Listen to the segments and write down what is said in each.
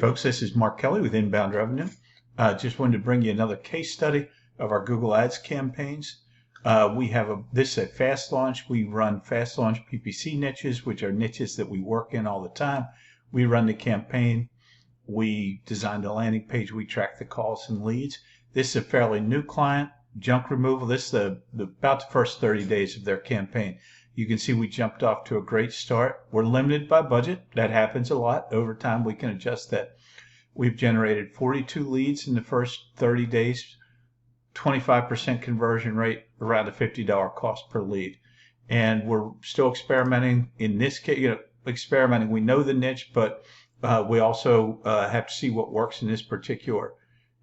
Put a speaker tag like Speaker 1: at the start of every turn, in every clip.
Speaker 1: folks, this is Mark Kelly with Inbound Revenue. Just wanted to bring you another case study of our Google Ads campaigns. This is a fast launch. We run fast launch PPC niches, which are niches that we work in all the time. We run the campaign. We design the landing page. We track the calls and leads. This is a fairly new client, junk removal. This is about the first 30 days of their campaign. You can see we jumped off to a great start. We're limited by budget. That happens a lot. Over time, we can adjust that. We've generated 42 leads in the first 30 days, 25% conversion rate, around a $50 cost per lead. And we're still experimenting. In this case, experimenting. We know the niche, but we also have to see what works in this particular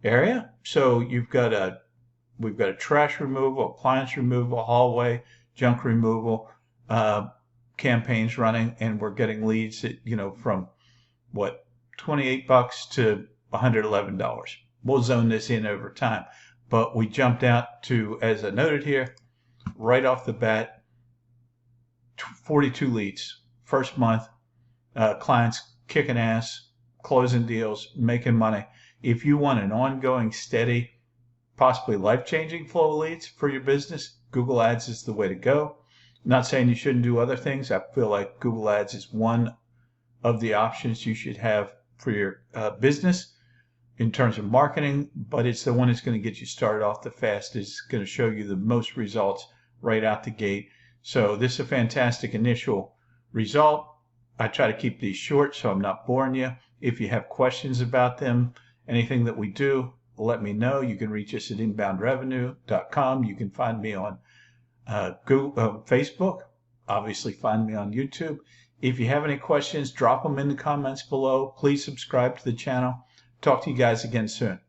Speaker 1: area. So we've got a trash removal, appliance removal, hallway, junk removal campaigns running, and we're getting leads at, from what, $28 to $111. We'll zone this in over time, but we jumped out to, as I noted here, right off the bat, 42 leads first month. Clients kicking ass, closing deals, making money. If you want an ongoing, steady, possibly life-changing flow of leads for your business, Google Ads is the way to go. I'm not saying you shouldn't do other things. I feel like Google Ads is one of the options you should have for your business in terms of marketing, but it's the one that's going to get you started off the fastest. It's going to show you the most results right out the gate. So this is a fantastic initial result. I try to keep these short so I'm not boring you. If you have questions about them, anything that we do, let me know. You can reach us at inboundrevenue.com. You can find me on Facebook. Obviously, find me on YouTube. If you have any questions, drop them in the comments below. Please subscribe to the channel. Talk to you guys again soon.